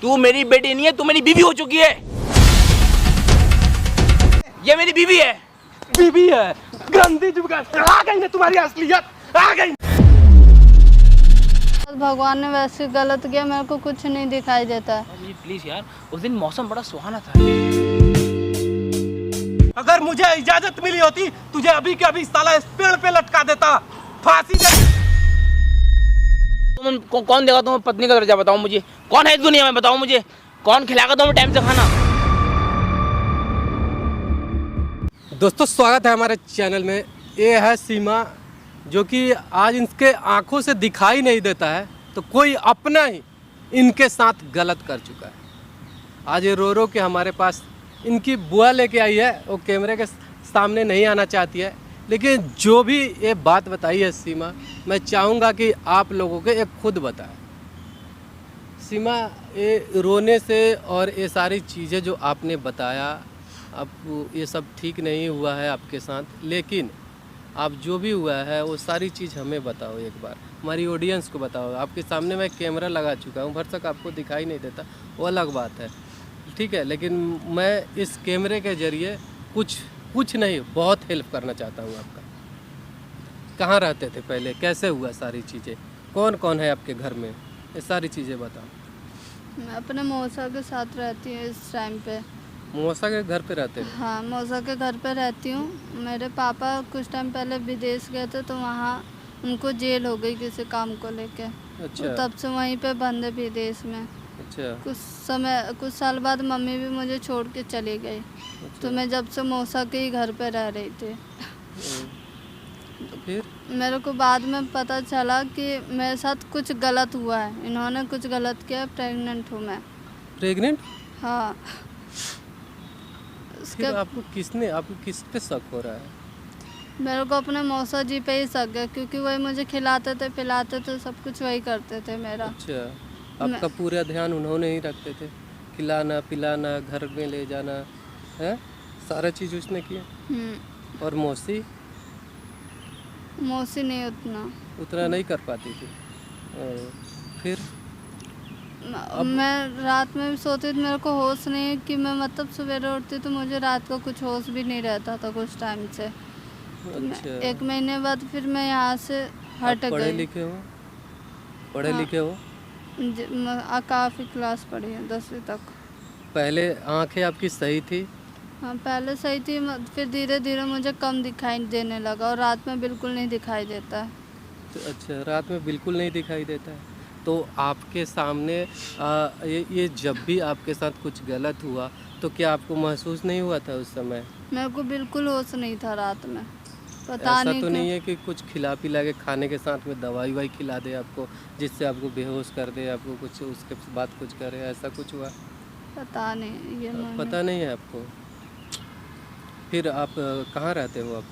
तू मेरी बेटी नहीं है, तू मेरी बीवी हो चुकी है। ये मेरी बीवी है। बीवी है गंदी जुगाड़। आ गई ना तुम्हारी असलियत, आ गई। भगवान ने वैसे गलत किया, मेरे को कुछ नहीं दिखाई देता है। मुझे प्लीज यार, उस दिन मौसम बड़ा सुहाना था। अगर मुझे इजाजत मिली होती तुझे अभी के अभी साला इस पेड़ पे लटका देता, फांसी दे। तुम कौन देगा तुम्हें पत्नी का दर्जा? बताओ मुझे, कौन है इस दुनिया में? बताओ मुझे, कौन खिलाएगा तुम्हें टाइम से खाना? दोस्तों स्वागत है हमारे चैनल में। ये है सीमा, जो कि आज इनके आंखों से दिखाई नहीं देता है, तो कोई अपना ही इनके साथ गलत कर चुका है। आज ये रो रो के हमारे पास इनकी बुआ लेके आई है। वो कैमरे के सामने नहीं आना चाहती है, लेकिन जो भी ये बात बताई है सीमा, मैं चाहूँगा कि आप लोगों को एक खुद बताएं। सीमा, ये रोने से और ये सारी चीज़ें जो आपने बताया, अब ये सब ठीक नहीं हुआ है आपके साथ, लेकिन आप जो भी हुआ है वो सारी चीज़ हमें बताओ, एक बार हमारी ऑडियंस को बताओ। आपके सामने मैं कैमरा लगा चुका हूँ, भरसक आपको दिखाई नहीं देता, वो अलग बात है, ठीक है। लेकिन मैं इस कैमरे के ज़रिए कुछ नहीं, बहुत हेल्प करना चाहता हूँ आपका। कहाँ रहते थे पहले, कैसे हुआ सारी चीज़ें, कौन कौन है आपके घर में, ये सारी चीज़ें बताओ। मैं अपने मौसा के साथ रहती हूँ इस टाइम पे। मौसा के घर पे रहते हैं? हाँ, मौसा के घर पे रहती हूँ। मेरे पापा कुछ टाइम पहले विदेश गए थे, तो वहाँ उनको जेल हो गई किसी काम को लेके। अच्छा। तो तब से वहीं पे बंद है विदेश में। अच्छा। कुछ साल बाद मम्मी भी मुझे छोड़ के चली गई। अच्छा। तो मैं जब से मौसा के ही घर पे रह रही थी। फिर मेरे को बाद में पता चला कि मेरे साथ कुछ गलत हुआ है, इन्होंने कुछ गलत किया। प्रेग्नेंट हूँ मैं। प्रेग्नेंट? हाँ। फिर आपको किस पे शक हो रहा है? मेरे को अपने मौसा जी पे ही शक है, क्योंकि वही मुझे खिलाते थे, पिलाते थे, सब कुछ वही करते थे मेरा। अच्छा, आपका पूरा ध्यान उन्होंने ही रखते थे, खिलाना पिलाना, घर में ले जाना, है सारा चीज़ उसने किया। और मौसी नहीं उतना नहीं कर पाती थी। फिर मैं रात में भी सोती थी, मेरे को होश नहीं है कि मैं मतलब सवेरे उठती तो मुझे रात को कुछ होश भी नहीं रहता था कुछ टाइम से। अच्छा। 1 महीने बाद फिर मैं यहाँ से हट गई। पढ़े लिखे हो? हाँ। लिखे हो? काफ़ी क्लास पढ़ी है, 10वीं तक। पहले आंखें आपकी सही थी? हाँ, पहले सही थी, फिर धीरे धीरे मुझे कम दिखाई देने लगा और रात में बिल्कुल नहीं दिखाई देता है। तो अच्छा, रात में बिल्कुल नहीं दिखाई देता है। तो आपके सामने ये जब भी आपके साथ कुछ गलत हुआ, तो क्या आपको महसूस नहीं हुआ था उस समय? मेरे को बिल्कुल होश नहीं था रात में, पता ऐसा नहीं तो क्यों। नहीं है कि कुछ खिला पिला के खाने के साथ में दवाई खिला दे आपको, जिससे आपको बेहोश कर दे, आपको कुछ उसके बाद कुछ करे, ऐसा कुछ हुआ? पता नहीं, ये पता नहीं है आपको? फिर आप कहाँ रहते हो अब?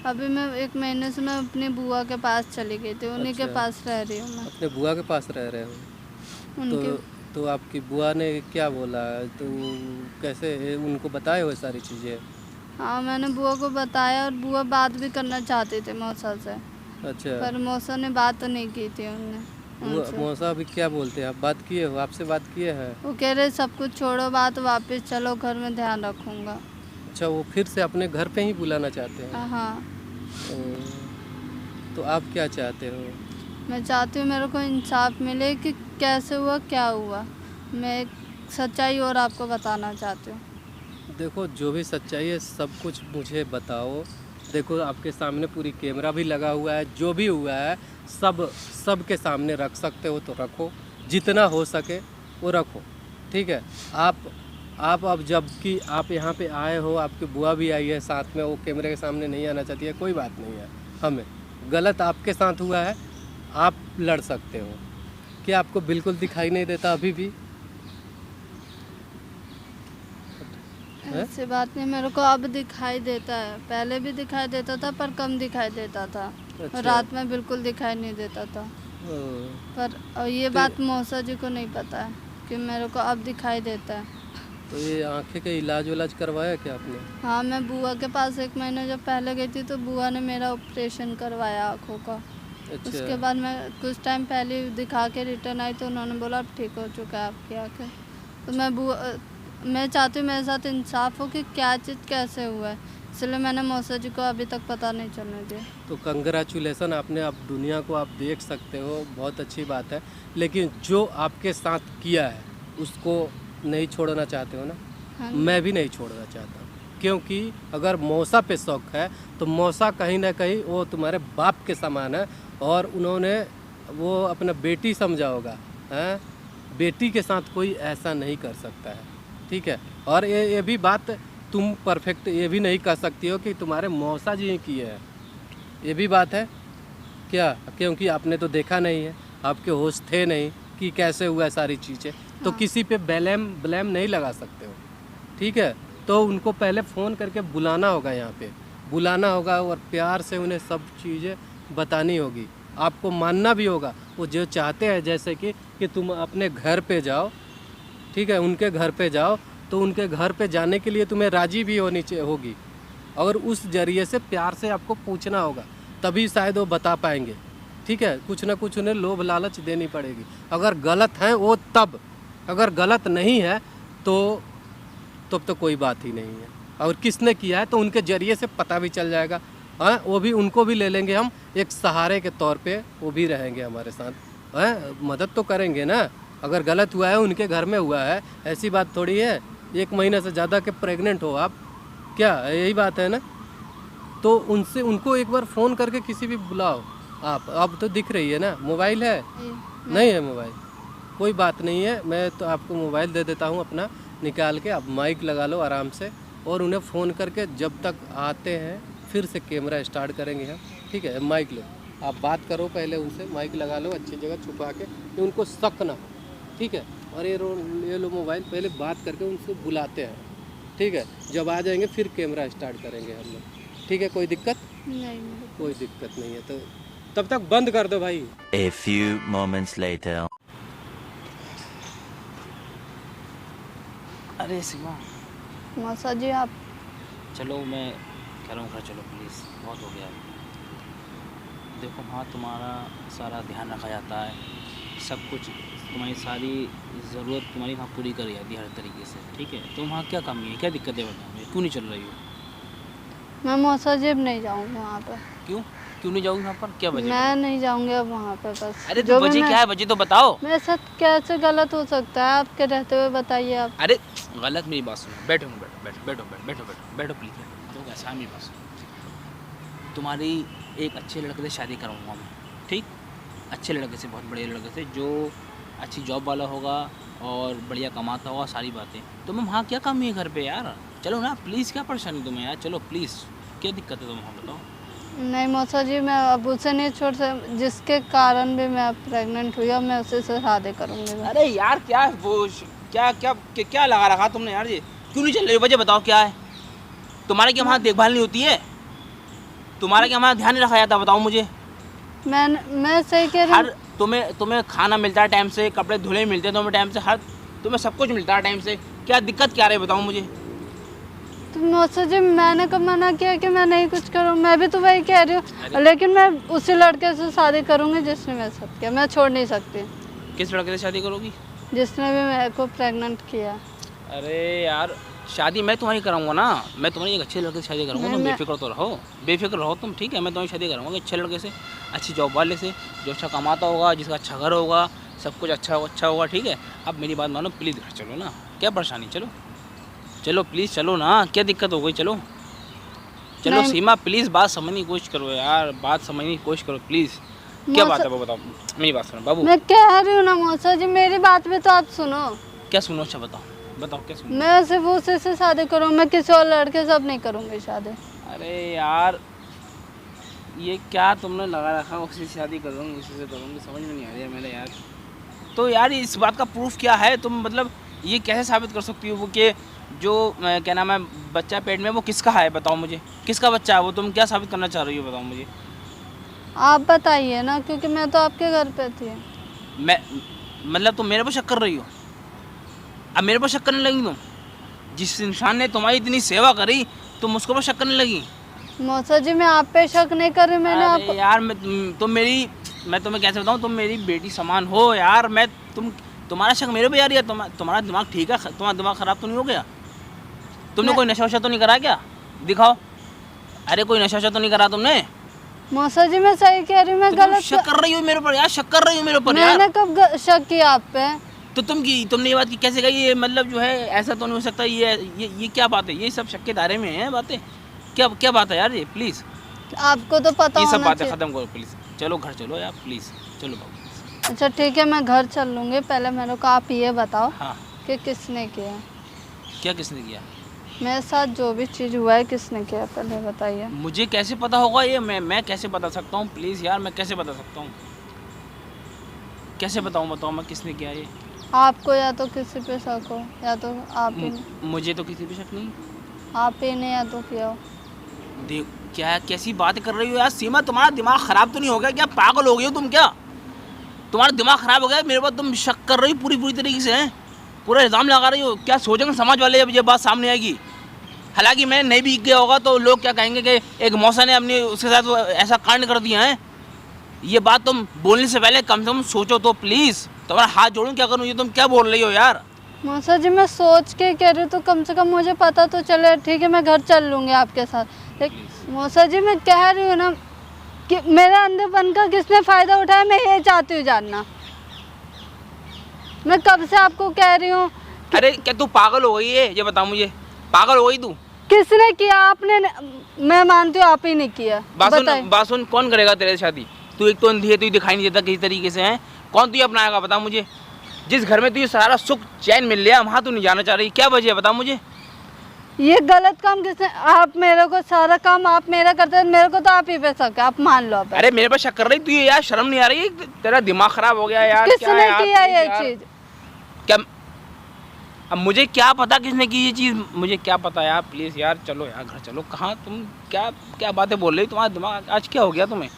अभी मैं 1 महीने से मैं अपनी बुआ के पास चली गई थी, उन्हीं के अच्छा। पास रह रही हूँ मैं। अपने बुआ के पास रह रहे हो? उनके तो आपकी बुआ ने क्या बोला, तो कैसे उनको बताए हो सारी चीज़ें? हाँ, मैंने बुआ को बताया और बुआ बात भी करना चाहते थे मौसा से। अच्छा। पर मौसा ने बात नहीं की थी उनसे। मौसा अभी क्या बोलते हैं? आप बात किए हो, आपसे बात किए हैं? वो कह रहे सब कुछ छोड़ो, बात वापस चलो, घर में ध्यान रखूँगा। अच्छा, वो फिर से अपने घर पे ही बुलाना चाहते हैं? हाँ। तो आप क्या चाहते हो? मैं चाहती हूँ मेरे को इंसाफ मिले कि कैसे हुआ, क्या हुआ। मैं एक सच्चाई और आपको बताना चाहती हूँ। देखो, जो भी सच्चाई है सब कुछ मुझे बताओ। देखो, आपके सामने पूरी कैमरा भी लगा हुआ है, जो भी हुआ है सब के सामने रख सकते हो तो रखो, जितना हो सके वो रखो, ठीक है। आप अब जबकि आप यहाँ पे आए हो, आपकी बुआ भी आई है साथ में, वो कैमरे के सामने नहीं आना चाहती है, कोई बात नहीं है। हमें गलत आपके साथ हुआ है, आप लड़ सकते हो। क्या आपको बिल्कुल दिखाई नहीं देता अभी भी? ऐसी बात नहीं, मेरे को अब दिखाई देता है, पहले भी दिखाई देता था पर कम दिखाई देता था। अच्छा। रात में बिल्कुल दिखाई नहीं देता था। पर ये बात मौसा जी को नहीं पता है कि मेरे को अब दिखाई देता है। तो ये आंखें का इलाज करवाया क्या आपने? हाँ, मैं बुआ के पास 1 महीने जब पहले गई थी तो बुआ ने मेरा ऑपरेशन करवाया आँखों का। अच्छा। उसके बाद मैं कुछ टाइम पहले दिखा के रिटर्न आई तो उन्होंने बोला अब ठीक हो चुका है आपकी आँखें। तो मैं चाहती हूँ मेरे साथ इंसाफ हो कि क्या चीज़ कैसे हुआ है, इसलिए मैंने मौसा जी को अभी तक पता नहीं चलने दिया। तो कंग्रेचुलेसन, आपने अब दुनिया को आप देख सकते हो, बहुत अच्छी बात है। लेकिन जो आपके साथ किया है उसको नहीं छोड़ना चाहते हो ना? हाँ। मैं भी नहीं छोड़ना चाहता, क्योंकि अगर मौसा पे शौक है तो मौसा कहीं ना कहीं वो तुम्हारे बाप के समान है, और उन्होंने वो अपना बेटी समझा होगा। हैं, बेटी के साथ कोई ऐसा नहीं कर सकता है, ठीक है। और ये भी बात तुम परफेक्ट ये भी नहीं कह सकती हो कि तुम्हारे मौसा जी ने किए हैं, ये भी बात है क्या? क्योंकि आपने तो देखा नहीं है, आपके होश थे नहीं कि कैसे हुआ सारी चीज़ें। तो हाँ। किसी पे ब्लेम नहीं लगा सकते हो, ठीक है। तो उनको पहले फ़ोन करके बुलाना होगा, यहाँ पे बुलाना होगा और प्यार से उन्हें सब चीज़ें बतानी होगी। आपको मानना भी होगा, वो जो चाहते हैं जैसे कि तुम अपने घर पे जाओ, ठीक है, उनके घर पे जाओ, तो उनके घर पे जाने के लिए तुम्हें राज़ी भी होगी, और उस जरिए से प्यार से आपको पूछना होगा, तभी शायद वो बता पाएंगे, ठीक है। कुछ ना कुछ उन्हें लोभ लालच देनी पड़ेगी। अगर गलत हैं वो तब, अगर गलत नहीं है तो तब तो कोई बात ही नहीं है। और किसने किया है तो उनके जरिए से पता भी चल जाएगा। हाँ, वो भी, उनको भी ले लेंगे हम एक सहारे के तौर पे, वो भी रहेंगे हमारे साथ। हाँ, मदद तो करेंगे ना। अगर गलत हुआ है, उनके घर में हुआ है, ऐसी बात थोड़ी है 1 महीना से ज़्यादा के प्रेग्नेंट हो आप, क्या यही बात है ना? तो उनको एक बार फ़ोन करके किसी भी बुलाओ आप। अब तो दिख रही है ना, मोबाइल है? नहीं है मोबाइल, कोई बात नहीं है, मैं तो आपको मोबाइल दे देता हूँ अपना, निकाल के आप माइक लगा लो आराम से, और उन्हें फ़ोन करके जब तक आते हैं फिर से कैमरा स्टार्ट करेंगे हम, ठीक है। माइक लो, आप बात करो पहले उनसे, माइक लगा लो अच्छी जगह छुपा के कि उनको शक ना हो, ठीक है। और ये लो मोबाइल, पहले बात करके उनसे बुलाते हैं, ठीक है। जब आ जाएंगे फिर कैमरा स्टार्ट करेंगे हम लोग, ठीक है। कोई दिक्कत? नहीं। कोई दिक्कत नहीं है, तो तब तक बंद कर दो भाई। A few moments later. अरे सीमा, मौसा जी आप चलो, मैं कह रहा हूँ घर चलो प्लीज़, बहुत हो गया। देखो वहाँ तुम्हारा सारा ध्यान रखा जाता है, सब कुछ तुम्हारी सारी ज़रूरत तुम्हारी वहाँ पूरी करी जाती है हर तरीके से, ठीक है। तो वहाँ क्या कमी है, क्या दिक्कत है बताओ मुझे, क्यों नहीं चल रही हो? मैं मौसा जी अब नहीं जाऊँगी वहाँ पर। क्यों क्यों नहीं जाओगी वहाँ पर, क्या वजह? मैं नहीं जाऊँगी अब वहाँ पर बस। अरे जो तो भी वजह मैं- क्या है, वजह तो बताओ। मेरे साथ कैसे गलत हो सकता है आपके रहते हुए, बताइए आप। अरे गलत, मेरी बात सुनो, बैठो बैठो प्लीज़, तो कैसा है मेरी बात सुनो। तुम्हारी एक अच्छे लड़के से शादी कराऊंगा मैं, ठीक, अच्छे लड़के से, बहुत बड़े लड़के से, जो अच्छी जॉब वाला होगा और बढ़िया कमाता होगा, सारी बातें। तो मैं वहाँ क्या कमी है घर पे यार, चलो ना प्लीज़, क्या परेशानी तुम्हें यार, चलो प्लीज़, क्या दिक्कत है तुम्हें बताओ। नहीं मौसा जी, मैं अब उसे नहीं छोड़ सकती, जिसके कारण भी मैं प्रेग्नेंट हुई और मैं उसी से शादी करूँगी। अरे यार क्या वो क्या लगा रखा तुमने यार, ये क्यों नहीं चल रही, वजह बताओ क्या है? तुम्हारे क्या वहाँ देखभाल नहीं होती है? तुम्हारे क्या वहाँ ध्यान नहीं रखा जाता, बताओ मुझे। मैं सही कह रही हर हूँ। तुम्हें खाना मिलता है टाइम से, कपड़े धुले मिलते हैं तुम्हें टाइम से, हर तुम्हें सब कुछ मिलता है टाइम से, क्या दिक्कत क्या रही बताओ मुझे। तो मौसा जी मैंने कब मना किया कि मैं नहीं कुछ करूँ, मैं भी तो वही कह रही हूँ, लेकिन मैं उसी लड़के से शादी करूँगी जिसने मेरे साथ किया, मैं छोड़ नहीं सकती। किस लड़के से शादी करोगी? जिसने भी मेरे को प्रेग्नेंट किया। अरे यार शादी मैं तुम्हारी कराऊंगा ना, मैं तुम्हारी एक अच्छे लड़के से शादी करूंगा, नहीं, तुम मैं- बेफिक्र तो रहो, बेफिक्र रहो तुम, ठीक है। मैं तुम्हारी शादी कराऊंगा अच्छे लड़के से, अच्छी जॉब वाले से, जो अच्छा कमाता होगा, जिसका अच्छा घर होगा, सब कुछ अच्छा होगा, ठीक है। अब मेरी बात मानो प्लीज़, घर चलो ना, क्या परेशानी, चलो प्लीज़ चलो ना, क्या दिक्कत हो गई, चलो नहीं। सीमा प्लीज़, बात समझने की कोशिश करो यार, बात समझने की कोशिश करो प्लीज़। क्या बात है वो बताओ, मेरी बात सुनो बाबू। मैं कह रही हूँ ना मौसा जी, मेरी बात भी तो आप सुनो। क्या सुनो, अच्छा बताओ क्या सुनो। मैं सिर्फ उसी से शादी करूँगी, मैं किसी और लड़के से अब नहीं करूँगी शादी। अरे यार ये क्या तुमने लगा रखा, उसी से शादी करूँगी, उसी से करूँगी, समझ में नहीं आ रही है मेरे यार। तो यार इस बात का प्रूफ क्या है, तुम मतलब ये कैसे साबित कर सकती हो वो कि जो क्या नाम है बच्चा पेट में वो किसका है, बताओ मुझे, किसका बच्चा है वो, तुम क्या साबित करना चाह रही हो बताओ मुझे। आप बताइए ना, क्योंकि मैं तो आपके घर पे थी। मैं मतलब तुम मेरे पर शक कर रही हो, अब मेरे पर शक करने लगी तुम? जिस इंसान ने तुम्हारी इतनी सेवा करी तुम उसको पर शक करने लगी? मौसा जी मैं आप पे शक नहीं कर रही, मैंने अरे आपको यार मैं तुम्हें कैसे बताऊं, तुम मेरी बेटी समान हो यार। तुम्हारा शक मेरे पे यार, तुम्हारा दिमाग ठीक है? तुम्हारा दिमाग खराब तो नहीं हो गया? तुमने कोई नशा वशा तो नहीं करा क्या? दिखाओ। अरे कोई नशा वशा तो नहीं करा तुमने? मौसा जी मैं सही कह रही हूँ, मैं तुम गलत शक कर रही हो मेरे ऊपर यार, शक कर रही हो मेरे ऊपर यार। मैंने कब शक किया आप पे? तो तुमने ये बात की कैसे कही? ये मतलब जो है ऐसा तो नहीं हो सकता। ये क्या बात है? ये सब शक के दायरे में है बातें। क्या क्या बात है यार ये? प्लीज़ आपको तो पता ये सब होना बातें चाहिए। ख़त्म करो प्लीज़। चलो घर चलो यार प्लीज़, चलो बाबू। अच्छा ठीक है, मैं घर चल लूँगी, पहले मेरे को आप ये बताओ हाँ, कि किसने किया क्या किसने किया? मेरे साथ जो भी चीज़ हुआ है, किसने किया पहले बताइए। मुझे कैसे पता होगा ये? मैं कैसे बता सकता हूँ? प्लीज़ यार, मैं कैसे बता सकता हूँ? कैसे बताऊँ? बताओ मैं किसने किया ये? आपको या तो किसी पे शक हो, या तो आप ही मुझे तो किसी पे शक नहीं। आप ही ने या तो किया हो। देख क्या कैसी बात कर रही हो यार सीमा? तुम्हारा दिमाग ख़राब तो नहीं हो गया क्या? पागल हो गई हो तुम क्या? तुम्हारा दिमाग ख़राब हो गया मेरे पर? तुम शक कर रही हो पूरी तरीके से हैं, पूरा इल्ज़ाम लगा रही हो। क्या सोचेंगे समाज वाले जब ये बात सामने आएगी? हालांकि मैं नहीं भी गया होगा तो लोग क्या कहेंगे कि एक मौसा ने अपनी उसके साथ वो ऐसा कांड कर दिया है। ये बात तुम बोलने से पहले कम से कम सोचो तो प्लीज़। तुम्हारा हाथ जोड़ूं क्या करूं? ये तुम क्या बोल रही हो यार? मौसा जी मैं सोच के कह रही हूँ, तो कम से कम मुझे पता तो चले। ठीक है मैं घर चल लूँगी आपके साथ, लेकिन मौसा जी मैं कह रही हूँ ना कि मेरे अंधेपन का किसने फ़ायदा उठाया, मैं ये चाहती हूँ जानना। मैं कब से आपको कह रही हूँ अरे क्या तू पागल हो गई है? ये बता मुझे, पागल हो गई तू? किसने किया? आपने मैं मानती हूँ आप ही ने किया। बताइए। बात सुन, कौन करेगा तेरे से शादी? तू एक तो अंधी है, तू दिखाई नहीं देता किसी तरीके से है। कौन तू अपनाएगा बता मुझे? जिस घर में तुझे सारा सुख चैन मिल लिया वहाँ तू नहीं जाना चाह रही, क्या वजह है बता मुझे? ये गलत काम किसने? आप मेरे को सारा काम आप मेरा करते हैं, मेरे को तो आप ही पे शक है, आप मान लो। अरे मेरे पर शक कर रही तू? ये यार शर्म नहीं आ रही? तेरा दिमाग खराब हो गया यार। किसने किया ये चीज? क्या अब मुझे क्या पता किसने की ये चीज़? मुझे क्या पता यार? प्लीज़ यार चलो यार घर चलो। कहाँ तुम क्या क्या बातें बोल रही? तुम्हारा दिमाग आज क्या हो गया तुम्हें?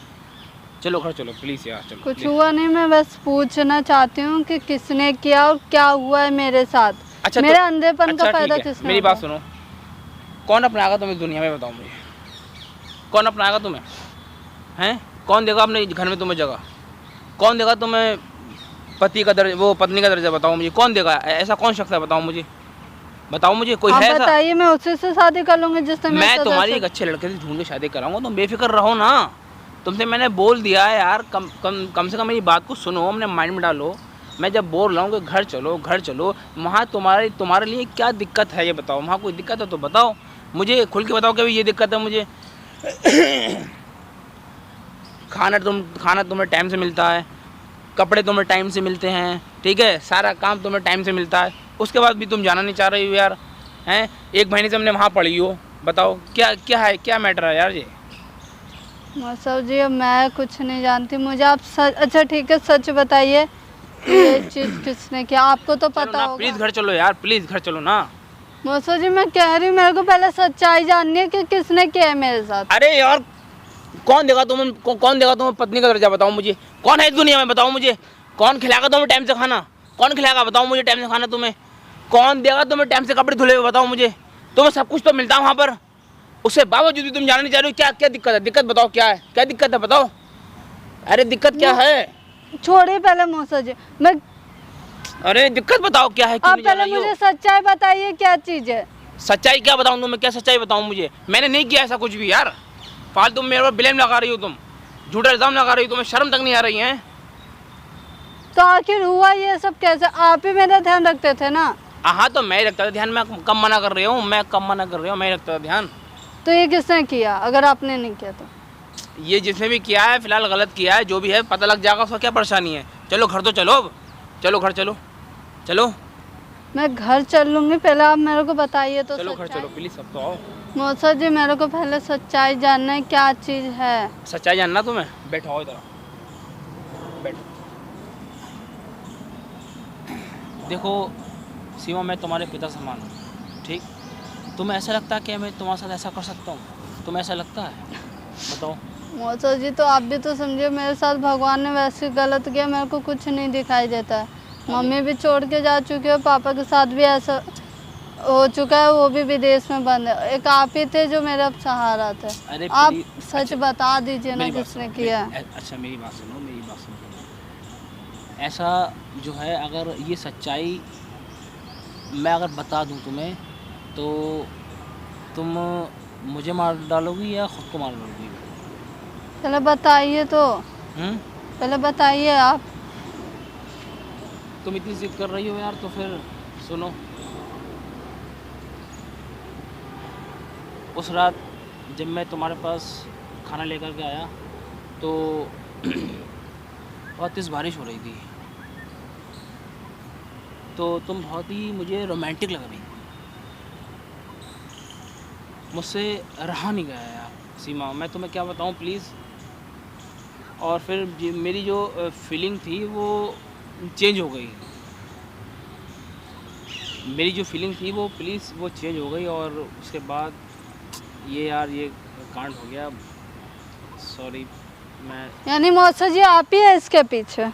चलो घर चलो प्लीज़ यार, चलो। कुछ हुआ नहीं, मैं बस पूछना चाहती हूँ कि किसने किया और क्या हुआ है मेरे साथ। अच्छा मेरे अंधेपन का अच्छा, फायदा ठीक है। किसने मेरी उठाया? बात सुनो, कौन अपनाएगा तुम्हें दुनिया में बताओ मुझे? कौन अपनाएगा तुम्हें? हैं? कौन देगा अपने घर में तुम्हें जगह? कौन देगा तुम्हें पति का दर्जा, वो पत्नी का दर्जा? बताओ मुझे कौन देगा? ऐसा कौन शख्स है बताओ मुझे? बताओ मुझे, कोई आप है ऐसा? बताइए, मैं उसी से शादी कर लूंगी जिससे मेरे मैं साथ तुम्हारी ऐसा- एक अच्छे लड़के से ढूंढ के शादी कराऊंगा, तुम बेफिक्र रहो ना। तुमसे मैंने बोल दिया है यार, कम से कम मेरी बात को सुनो, अपने माइंड में डालो। मैं जब बोल रहा हूँ कि घर चलो घर चलो, वहाँ तुम्हारे लिए क्या दिक्कत है ये बताओ? वहाँ कोई दिक्कत है तो बताओ मुझे, खुल के बताओ कि भाई ये दिक्कत है मुझे। खाना तुम्हें टाइम से मिलता है, कपड़े तुम्हें टाइम से मिलते हैं, ठीक है, सारा काम तुम्हें टाइम से मिलता है, उसके बाद भी तुम जाना नहीं चाह रही हो यार। हैं? 1 महीने से हमने वहाँ पढ़ी हो, बताओ क्या क्या है, क्या मैटर है यार ये? मौसा जी अब मैं कुछ नहीं जानती, मुझे आप सच, अच्छा ठीक है सच बताइए ये चीज़ किसने किया? आपको तो पता होगा। प्लीज़ घर चलो यार, प्लीज़ घर चलो ना। मौसा जी मैं कह रही हूँ मेरे को पहले सच्चाई जाननी है कि किसने किया है मेरे साथ। अरे यार कौन देगा तुम्हें पत्नी का दर्जा? बताओ मुझे, कौन है इस दुनिया में? बताओ मुझे, कौन खिलाएगा तुम्हें टाइम से खाना? कौन खिलाएगा बताओ मुझे टाइम से खाना तुम्हें? कौन देगा तुम्हें टाइम से कपड़े धुले हुए? बताओ मुझे। तुम्हें सब कुछ तो मिलता है वहाँ पर, उसके बावजूद भी तुम जाना नहीं चाह रहे हो। क्या क्या दिक्कत है? दिक्कत बताओ क्या है? क्या दिक्कत है बताओ? अरे दिक्कत क्या है? छोड़िए पहले मौसा जी, मैं अरे दिक्कत बताओ क्या है? क्यों आप नहीं जा पहले रही हो? मुझे सच्चाई बताइए क्या चीज़ है। सच्चाई क्या बताऊँ तुम्हें? क्या सच्चाई बताऊँ मुझे? मैंने नहीं किया ऐसा कुछ भी यार। फालतू मेरे पर ब्लेम लगा रही हो तुम, झूठा इल्जाम लगा रही हो, तुम्हें शर्म तक नहीं आ रही है? तो आखिर हुआ ये सब कैसे? आप ही मेरा ध्यान रखते थे ना। हाँ तो मैं रखता था ध्यान, मैं कम मना कर रही हूँ, मैं रखता था ध्यान। तो ये किसने किया अगर आपने नहीं किया तो? ये जिसने भी किया है फिलहाल गलत किया है, जो भी है पता लग जाएगा, उसका क्या परेशानी है। चलो घर तो चलो, अब चलो घर चलो, चलो मैं घर चल लूँगी, पहले आप मेरे को बताइए तो चलो घर सच्चाई। चलो प्लीज़, सब तो आओ। मौसा जी मेरे को पहले सच्चाई जानना है क्या चीज़ है। सच्चाई जानना तुम्हें? बैठो आओ इधर, बैठो। देखो सीमा, मैं तुम्हारे पिता समान हूँ, ठीक? तुम्हें ऐसा लगता है कि मैं तुम्हारे साथ ऐसा कर सकता हूँ? तुम्हें ऐसा लगता है? बताओ। मौसा जी तो आप भी तो समझिए, मेरे साथ भगवान ने वैसे गलत किया, मेरे को कुछ नहीं दिखाई देता है। मम्मी भी छोड़ के जा चुकी है, पापा के साथ भी ऐसा हो चुका है, वो भी विदेश में बंद है। एक आप ही थे जो मेरा सहारा थे। अरे आप प्लीज- सच अच्छा, बता दीजिए ना मेरी बात किसने सुनो, किया है। अच्छा मेरी बात सुनो, मेरी बात सुनो। ऐसा जो है, अगर ये सच्चाई मैं अगर बता दूं तुम्हें, तो तुम मुझे मार डालोगी या खुद को मार डालोगी? पहले बताइए तो, हम्म? पहले बताइए आप। तुम इतनी जिद कर रही हो यार, तो फिर सुनो। उस रात जब मैं तुम्हारे पास खाना लेकर के आया, तो बहुत तेज़ बारिश हो रही थी, तो तुम बहुत ही मुझे रोमांटिक लग रही। मुझसे रहा नहीं गया यार सीमा, मैं तुम्हें क्या बताऊं प्लीज़। और फिर मेरी जो फीलिंग थी वो चेंज हो गई। मेरी जो फीलिंग थी वो वो चेंज हो गई, और उसके बाद ये यार ये कांड हो गया। सॉरी। मैं यानी मौसा जी आप ही है इसके पीछे,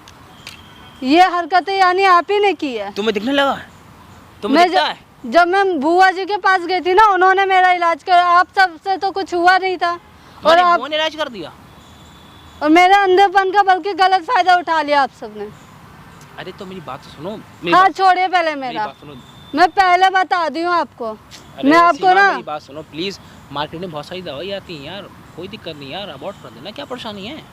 ये हरकतें यानी आप ही ने की है। तुम्हें दिखने लगा? तुम्हें मैं दिखता है? जब मैं बुआ जी के पास गई थी ना, उन्होंने मेरा इलाज किया। आप सबसे तो कुछ हुआ नहीं था, और तुम्हारी आप बुआ ने इलाज कर दिया? और मेरे अंधेपन का बल्कि गलत फायदा उठा लिया आप सबने। अरे तो मेरी बात तो सुनो। हाँ छोड़िए पहले मेरी मेरा, बात सुनो। मैं पहले बता दी हूँ आपको। अरे मैं आपको सीमा, ना मेरी बात सुनो प्लीज़। मार्केट में बहुत सारी दवाई आती हैं यार, कोई दिक्कत नहीं यार, अबॉर्ट कर देना, क्या परेशानी है,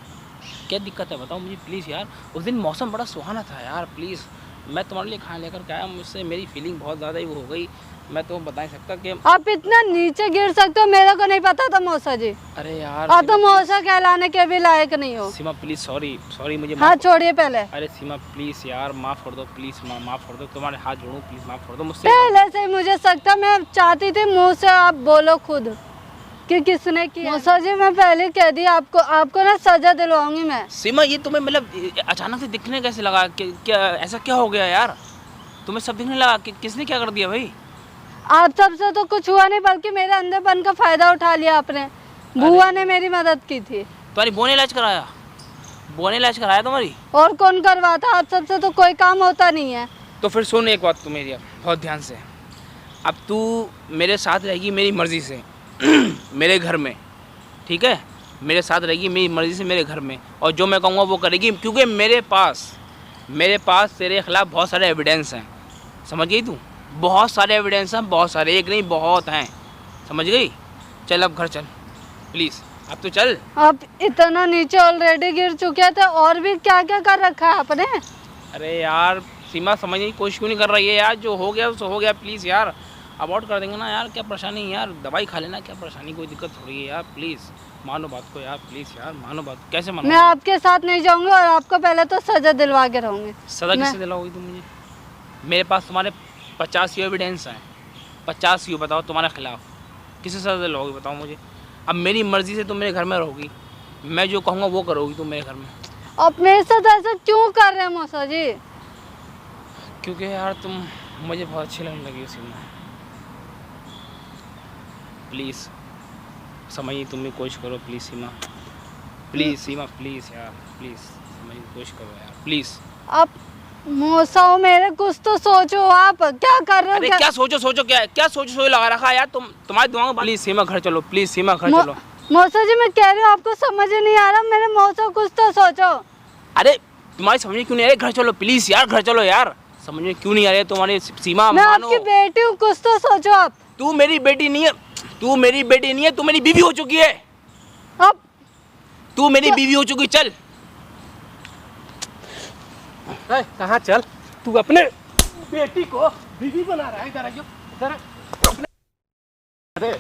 क्या दिक्कत है बताओ मुझे प्लीज़ यार। उस दिन मौसम बड़ा सुहाना था यार, प्लीज़ मैं तुम्हारे लिए खाना लेकर के आया, मुझसे मेरी फीलिंग बहुत ज़्यादा ही वो हो गई, मैं तो बता नहीं सकता कि। आप इतना नीचे गिर सकते हो, मेरे को नहीं पता था मौसा जी। अरे यार आप तो सीमा, मौसा कहलाने के भी लायक नहीं हो। सीमा प्लीज़, सॉरी सॉरी, मुझे हाँ छोड़िए पहले, अरे सीमा प्लीज़ यार, माफ़ कर दो प्लीज़, माफ़ कर दो, तुम्हारे हाथ जोड़ूं प्लीज़, माफ़ कर दो मुझसे। पहले से ही मुझे शक था। मैं चाहती थी मुंह से आप बोलो खुद कि किसने किया। मौसा जी मैं पहले कह दी आपको, आपको ना सजा दिलवाऊंगी मैं। सीमा ये तुम्हें मतलब अचानक से दिखने कैसे लगा? क्या ऐसा क्या हो गया यार, तुम्हें सब दिखने लगा कि किसने क्या कर दिया भाई? आप सबसे तो कुछ हुआ नहीं, बल्कि मेरे अंधेपन का फायदा उठा लिया आपने। बुआ ने मेरी मदद की थी। तुम्हारी बुआ ने इलाज कराया? बुआ ने इलाज कराया तुम्हारी? और कौन करवाता? आप सबसे तो कोई काम होता नहीं है। तो फिर सुन एक बात तू मेरी, अब बहुत ध्यान से। अब तू मेरे साथ रहेगी मेरी मर्ज़ी से मेरे घर में, ठीक है? मेरे साथ रहेगी मेरी मर्ज़ी से मेरे घर में, और जो मैं कहूँगा वो करेगी, क्योंकि मेरे पास तेरे खिलाफ बहुत सारे एविडेंस हैं, समझ गई तू? बहुत सारे एविडेंस हैं, बहुत सारे, एक नहीं बहुत हैं, समझ गई? चल अब घर चल प्लीज़, अब तो चल। आप इतना नीचे ऑलरेडी गिर चुके थे, और भी क्या क्या कर रखा है आपने। अरे यार सीमा, समझने की कोशिश क्यों नहीं कर रही है यार? जो हो गया सो हो गया, प्लीज़ यार, अबॉर्ट कर देंगे ना यार, क्या परेशानी है यार, दवाई खा लेना, क्या परेशानी, कोई दिक्कत थोड़ी है यार, प्लीज़ मानो बात को यार, प्लीज़ यार मानो बात। कैसे मानो? मैं आपके साथ नहीं जाऊंगी, और आपको पहले तो सजा दिलवा के रहूंगी। सज़ा किससे दिलाओगी तुम मुझे? मेरे पास तुम्हारे 50 एविडेंस हैं, 50 बताओ तुम्हारे खिलाफ, किसे सज़ा दिलाओगी बताओ मुझे? अब मेरी मर्ज़ी से तुम मेरे घर में रहोगी, मैं जो कहूँगा वो करोगी तुम मेरे घर में। आप मेरे साथ ऐसा क्यों कर रहे हैं मौसा जी? क्योंकि यार तुम मुझे बहुत अच्छी लगने लगी हो सीमा, प्लीज़ समझिए, तुम भी कोशिश करो please Seema, please Seema, please यार, प्लीज़ समझने की कोशिश करो यार, प्लीज़। आप मौसा हो मेरे, कुछ तो सोचो, आप क्या कर रहे हो? अरे क्या सोचो क्या सोचो लगा रखा यार तुम्हारे दिमाग में। प्लीज़ सीमा घर चलो, प्लीज़ सीमा घर चलो। मौसा जी मैं कह रही हूँ, आपको समझ ही नहीं आ रहा। मेरे मौसा, कुछ तो सोचो। अरे तुम्हारी समझ में क्यों नहीं आ रही? घर चलो प्लीज़ यार, घर चलो यार, समझ में क्यों नहीं आ रही तुम्हारी सीमा? मैं मानो आपकी बेटी हूँ, कुछ तो सोचो आप। तू मेरी बेटी नहीं है, तू मेरी बेटी नहीं है, तू मेरी बीवी हो चुकी है, आप तू मेरी बीवी हो चुकी। चल कहाँ चल, तू अपने बेटी को बीवी बना रहा है। इधर आ जाओ, इधर आ, अपने, अरे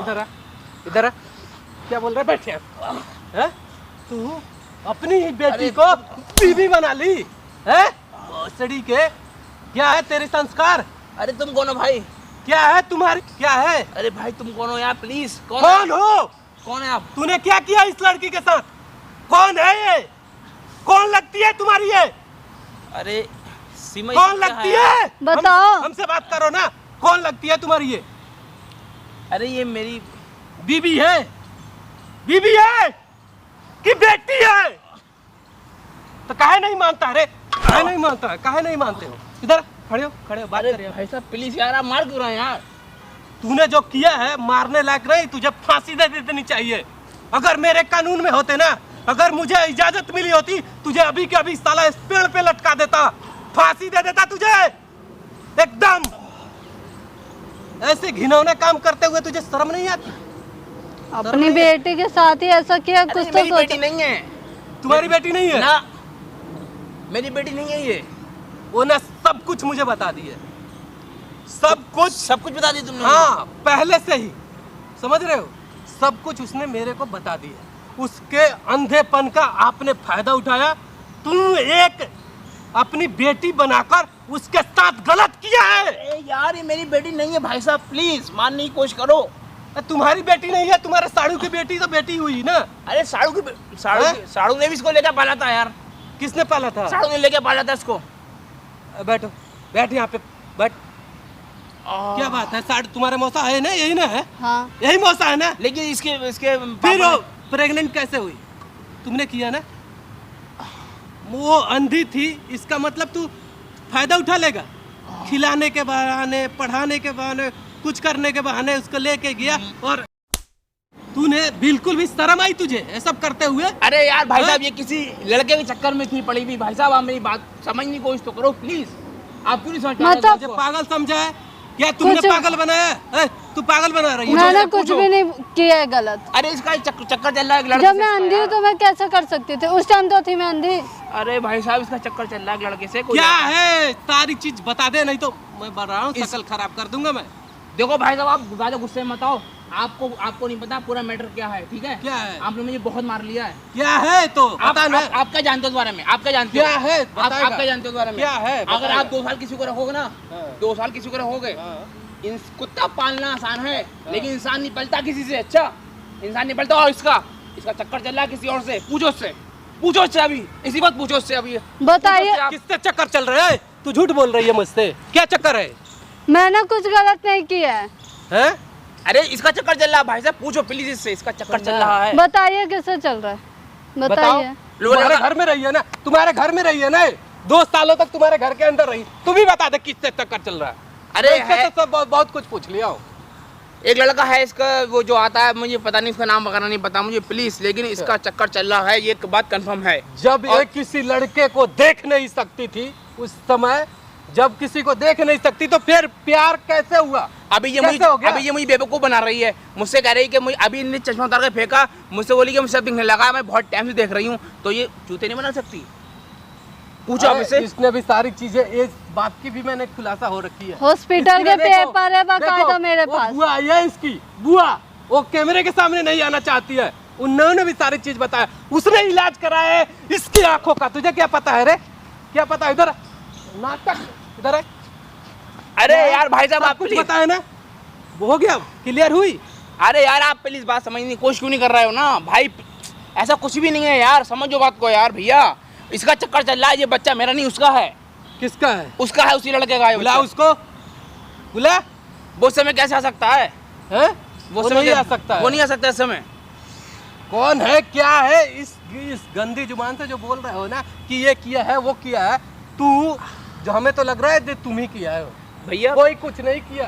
इधर आ, इधर आ, क्या बोल रहा है? बैठ यार, हैं? तू अपनी ही बेटी को बीवी बना ली है? सड़ी के, क्या है तेरे संस्कार? अरे तुम कौन हो भाई? क्या है तुम्हारी, क्या है? अरे भाई तुम कौन हो यार, प्लीज कौन हो? कौन है आप? तूने क्या किया इस लड़की के साथ? कौन है ये? कौन लगती है तुम्हारी ये? अरे सीमा, कौन लगती है? बताओ। हमसे बात करो ना, कौन लगती है तुम्हारी ये? अरे ये मेरी बीवी है? बीवी है कि बेटी है? तो काहे नहीं मानता? अरे काहे नहीं मानता है? काहे नहीं मानते हो? इधर खड़े हो बात अरे करिए। भाई साहब प्लीज यार, आप मार क्यों रहे हैं यार? तूने जो किया है मारने लायक नहीं, तुझे फांसी दे देनी चाहिए। अगर मेरे कानून में होते ना, अगर मुझे इजाजत मिली होती, तुझे अभी के अभी साला इस पेड़ पे लटका देता, फांसी दे देता तुझे एकदम। ऐसे घिनौने काम करते हुए तुझे शर्म नहीं आती? अपनी बेटी के साथ ही ऐसा किया, कुछ अरे तो मेरी बेटी सोचो। नहीं है तुम्हारी बेटी नहीं है ना, मेरी बेटी नहीं है ये। वो ना सब कुछ मुझे बता दिए, सब कुछ बता दी तुमने? हाँ, पहले से ही समझ रहे हो, सब कुछ उसने मेरे को बता दिया। उसके अंधेपन का आपने फायदा उठाया। तुम एक अपनी बेटी बनाकर उसके साथ गलत किया है। अरे यार ये मेरी बेटी नहीं है भाई साहब, प्लीज मानने की कोशिश करो। तुम्हारी बेटी नहीं है, तुम्हारे साड़ू की बेटी तो बेटी हुई ना। अरे साड़ू ने भी इसको लेकर पाला था यार। किसने पाला था? साड़ू ने लेकर पाला था इसको। बैठो, बैठ यहाँ पे बैठ। क्या बात है, साड़ू तुम्हारे मौसा है ना, यही ना है? हाँ, यही मौसा है ना? लेकिन इसके फिर वो प्रेग्नेंट कैसे हुई? तुमने किया ना? वो अंधी थी, इसका मतलब तू फायदा उठा लेगा। खिलाने के बहाने, पढ़ाने के बहाने, कुछ करने के बहाने उसको लेके गया, और तूने बिल्कुल भी शर्म आई तुझे ये सब करते हुए? अरे यार भाई हाँ? साहब ये किसी लड़के के चक्कर में थी पड़ी हुई। भाई साहब आप मेरी बात समझने की कोशिश तो करो प्लीज। आप क्यों नहीं समझ पा रहे मतलब- मुझे पागल समझा है क्या? तुमने कुछ- पागल बनाया है? तू पागल बना रही है? मैंने मुझे कुछ पूछो। भी नहीं किया है गलत। अरे इसका चक्कर चल रहा है एक लड़के जब से मैं इसका अंधी हूँ यार। तो मैं कैसे कर सकती थी? उस टाइम तो थी मैं अंधी। अरे भाई साहब इसका चक्कर चल रहा है एक लड़के से। कोई क्या है सारी चीज बता दे, नहीं तो मैं बता रहा हूँ शकल खराब कर दूंगा मैं। देखो भाई साहब आप ज्यादा गुस्से में मत आओ। आपको नहीं पता पूरा मैटर क्या है, ठीक है? क्या है? आपने मुझे बहुत मार लिया है। क्या है तो बता ना। आप क्या जानते हो इस बारे में? आप क्या जानते हो? क्या है आप बताएगा। क्या जानते हो इस बारे में? क्या है अगर बताएगा। आप 2 साल किसी को रखोगे ना, हाँ। 2 साल किसी को रखोगे, हाँ। कुत्ता पालना आसान है लेकिन इंसान नहीं पलता किसी से। अच्छा इंसान नहीं पलता। और इसका चक्कर चल रहा है किसी और से। पूछो उससे अभी, इसी वक्त पूछो उससे अभी। बताइए, पूछो उससे आप। किससे चक्कर चल रहा है? तू झूठ बोल रही है मुझसे, क्या चक्कर है? मैंने कुछ गलत नहीं किया है। हैं? अरे इसका चक्कर चल रहा है भाई साहब, पूछो प्लीज इससे। इसका चक्कर चल रहा है। बताइए किससे चल रहा है, बताओ। बताइए। तुम्हारे घर में रही है ना, तुम्हारे घर में रही है ना, 2 सालों तक तुम्हारे घर के अंदर रही। तू भी बता दे किससे चक्कर चल रहा है। अरे मैं इससे है, तो सब बहुत कुछ पूछ लिया हूँ। एक लड़का है इसका, वो जो आता है, मुझे पता नहीं उसका नाम वगैरह नहीं पता मुझे प्लीज, लेकिन इसका चक्कर चल रहा है, ये बात कंफर्म है। जब और- ये किसी लड़के को देख नहीं सकती थी उस समय, जब किसी को देख नहीं सकती तो फिर प्यार कैसे हुआ? अभी ये कैसे हो गया? मुझे बेवकूफ बना रही है। मुझसे कह रही है कि मुझे अभी इन्हें चश्मा उतार के फेंका, मुझसे बोली कि मुझसे दिखने लगा, मैं बहुत टाइम से देख रही हूँ, तो ये जूते नहीं बना सकती? पूछो आप अरे, इससे। इसने भी सारी चीजें, इस बात की भी मैंने खुलासा हो रखी है। हॉस्पिटल इसने के देखो- पेपर है बाकायदा देखो, मेरे वो पास। बुआ आई है इसकी, बुआ वो कैमरे के सामने नहीं आना चाहती है। उन्होंने भी सारी चीज बताया, उसने इलाज कराया है इसकी आंखों का। तुझे क्या पता है रे? क्या पता? इधर नाटक, इधर है। अरे यार भाई साहब सब आप कुछ प्लीज। बताया ना, वो हो गया, क्लियर हुई। अरे यार आप प्लीज बात समझने की कोशिश क्यों नहीं कर रहे हो ना भाई? ऐसा कुछ भी नहीं है यार, समझो बात को यार भैया। इसका चक्कर चल रहा है, ये बच्चा मेरा नहीं उसका है। किसका है? उसका है, उसी लड़के का है। बुला बच्चा। उसको, बुला। वो समय कैसे आ सकता है? हैं? वो वो समय नहीं आ सकता है। वो नहीं आ सकता इस समय। कौन है, क्या है? इस गंदी जुबान से जो बोल रहे हो ना कि ये किया है वो किया है, तू जो हमें तो लग रहा है कि तुम ही किया है। भैया कोई कुछ नहीं किया,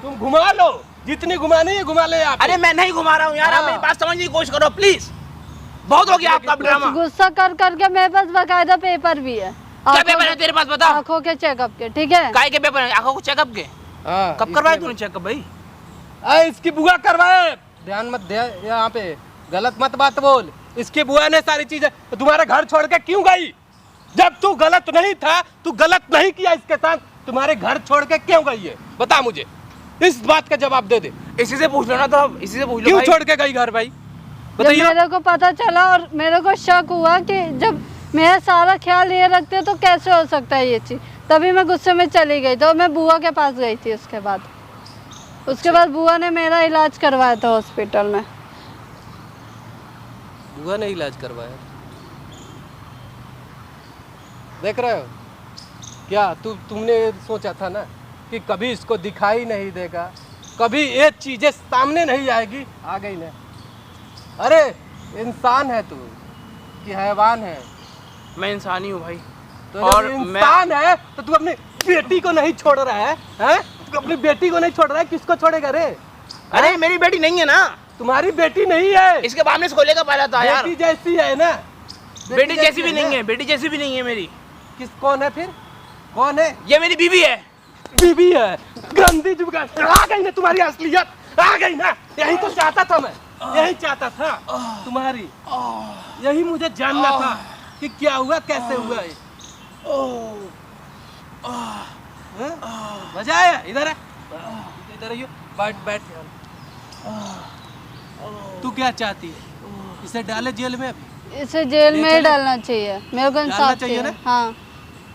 तुम घुमा लो, जितनी घुमानी है घुमा ले। आप अरे मैं नहीं घुमा रहा हूँ यार, आप हाँ। मेरी बात समझने की कोशिश करो प्लीज। बहुत हो गया आपका ड्रामा। गुस्सा कर करके मेरे पास बाकायदा पेपर भी है। क्या पेपर है तेरे पास बता? आंखों के चेकअप के, ठीक है? काय के पेपर है? आंखों को चेकअप के? हाँ, कब करवाए तूने चेकअप भाई? इसकी बुआ करवाए। ध्यान मत दे यहाँ पे, गलत मत बात बोल। इसकी बुआ ने सारी चीजें, तुम्हारे घर छोड़ के क्यों गई? जब तू गलत नहीं था, तू गलत नहीं किया इसके साथ, तुम्हारे घर छोड़ के क्यों गई है? बता मुझे, इस बात का जवाब दे दे। इसी से पूछ लो ना, तो इसी से पूछ लो क्यों भाई। छोड़ के गई घर भाई? जब बताइए। मेरे को पता चला और मेरे को शक हुआ कि जब मेरा सारा ख्याल ये रखते तो कैसे हो सकता है ये चीज़, तभी मैं गुस्से में चली गई। तो मैं बुआ के पास गई थी। उसके बाद बुआ ने मेरा इलाज करवाया था हॉस्पिटल में। बुआ ने इलाज करवाया? देख रहे हो क्या? तुमने सोचा था ना कि कभी इसको दिखाई नहीं देगा, कभी ये चीजें सामने नहीं आएगी, आ गई ना। अरे इंसान है तू कि हैवान है? मैं इंसान ही हूँ भाई। तो और जब इंसान है तो तू अपनी बेटी को नहीं छोड़ रहा है, हैं? अपनी बेटी को नहीं छोड़ रहा है, किसको छोड़ेगा रे? अरे मेरी बेटी नहीं है ना, तुम्हारी बेटी नहीं है, इसके बाप ने इसको लेकर पाला था यार। बेटी जैसी है ना, बेटी जैसी भी नहीं है, बेटी जैसी भी नहीं है मेरी। किस कौन है फिर? कौन है? ये मेरी बीवी है। बीबी है, गंदी जुगाड़। आ गई ना तुम्हारी असलियत, आ गई ना। यही तो चाहता था मैं, यही चाहता था तुम्हारी, यही मुझे जानना था कि क्या हुआ, कैसे हुआ ये। मजा आया? इधर है, इधर आइयो, बैठ यहाँ। तू क्या चाहती है? इसे डाले जेल में अभी? इसे जेल में ही डालना चाहिए, मेरे को इंसाफ चाहिए ना? हाँ,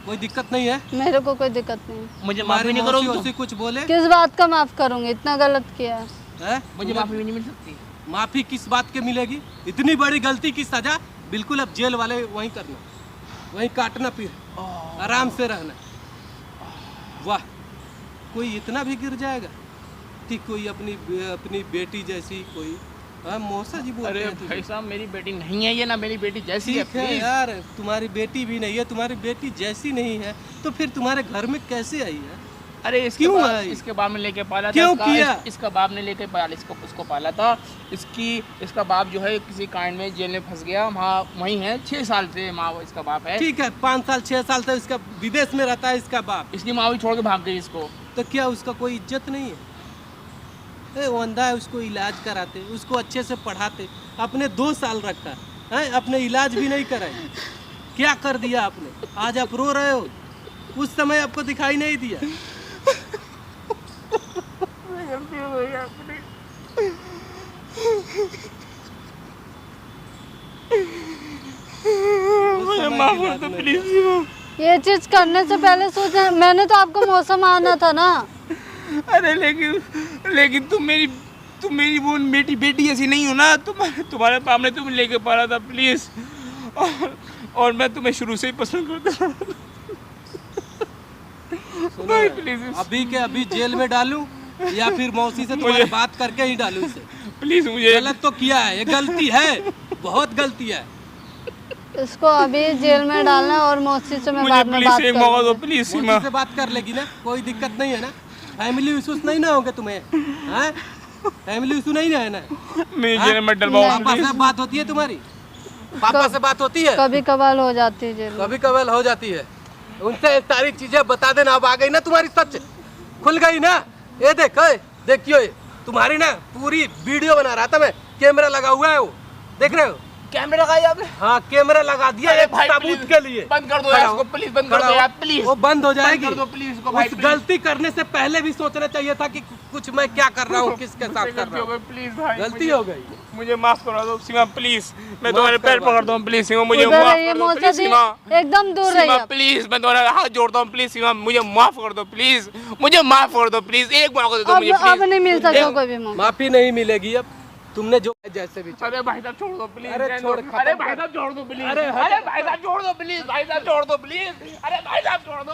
कोई दिक्कत नहीं है? मेरे को कोई दिक्कत नहीं। मुझे माफी नहीं करोगी तुम? कुछ बोले? किस बात का माफ करूंगी? इतना गलत किया है? मुझे माफी भी नहीं मिल सकती। माफी किस बात के मिलेगी? इतनी बड़ी गलती की सजा बिल्कुल अब जेल वाले वहीं करना, वहीं काटना, फिर आराम से रहना। वाह, कोई इतना भी गिर जाएगा कि कोई अपनी बेटी जैसी कोई। हाँ, मौसा जी बोल रहे हैं तुझे। भाई साहब मेरी बेटी नहीं है ये, ना मेरी बेटी जैसी है। ठीक है यार, तुम्हारी बेटी भी नहीं है, तुम्हारी बेटी जैसी नहीं है तो फिर तुम्हारे घर में कैसे आई है? अरे क्यों आई? इसके बाप ने लेके पाला था। क्यों किया? इसका बाप ने लेके पाला, इसको पाला था। इसका बाप जो है किसी कांड में जेल में फंस गया, वहाँ वहीं है 6 साल से माँ इसका बाप है। ठीक है, 5 साल 6 साल से इसका विदेश में रहता है इसका बाप, इसकी माँ भी छोड़ के भाग गई इसको। तो क्या उसका कोई इज्जत नहीं है? वो अंधा है, उसको इलाज कराते, उसको अच्छे से पढ़ाते, अपने 2 साल रखा है, अपने इलाज भी नहीं कराए। क्या कर दिया आपने? आज आप रो रहे हो, उस समय आपको दिखाई नहीं दिया। गलती हो गई अपनी। मुझे माफ कर दो प्लीज। ये चीज करने से पहले सोचा, मैंने तो आपको मौसम आना था ना। अरे लेकिन तुम मेरी वो बेटी ऐसी नहीं हो ना। तुम्हारे बाप ने तुम्हें लेके पाला था प्लीज, और मैं तुम्हें शुरू से ही पसंद करता हूँ। प्लीज अभी के अभी जेल में डालूं या फिर मौसी से तुम्हारी बात करके ही डालूं इसे? प्लीज मुझे। गलत तो किया है, ये गलती है, बहुत गलती है। इसको अभी जेल में डालना और मौसी से मैं बाद में बात करूंगी। प्लीज मौसी से बात कर लेगी ना, कोई दिक्कत नहीं है ना? फैमिली इश्यूज नहीं ना होंगे तुम्हें? हाँ, फैमिली इशू नहीं है ना? मैं जेल में डलवाओ। पापा से बात होती है तुम्हारी? पापा से बात होती है? कभी कभार हो जाती है जेल में। कभी कभार हो जाती है। उनसे सारी चीजें बता देना। अब आ गई ना तुम्हारी, सच खुल गई ना? ये देखियो, ये तुम्हारी ना पूरी वीडियो बना रहा था मैं, कैमरा लगा हुआ है, वो देख रहे हो? कैमरा लगाया आपने? हाँ, कैमरा लगा दिया अरे एक भाई, सबूत प्लीज, के लिए। बंद कर दो यार इसको, प्लीज बंद कर दो यार, प्लीज। वो बंद हो जाएगी। बंद कर दो प्लीज इसको भाई, उस प्लीज। गलती करने से पहले भी सोचना चाहिए था कि कुछ मैं क्या कर रहा हूँ, किसके साथ कर रहा हूँ। प्लीज भाई, गलती हो गई। मुझे माफ करा दो सीमा प्लीज। मैं तुम्हारे पैर पकड़ता हूँ प्लीज सीमा, मुझे उधर माफ रहिए कर दो मौसा प्लीज जी, सीमा। एकदम दूर रहिए सीमा आप। प्लीज, मैं तुम्हारा हाथ जोड़ता हूँ प्लीज सीमा, मुझे माफ कर दो प्लीज, मुझे माफ कर दो प्लीज, एक मौका दे दो मुझे अब प्लीज। नहीं मिल सकता कोई भी मौका। माफी नहीं मिलेगी अब, तुमने जो जैसे भी। अरे भाई साहब छोड़ दो प्लीज। अरे छोड़, अरे भाई साहब छोड़ दो प्लीज। अरे भाई साहब छोड़ दो प्लीज, भाई साहब छोड़ दो प्लीज। अरे भाई साहब छोड़ दो।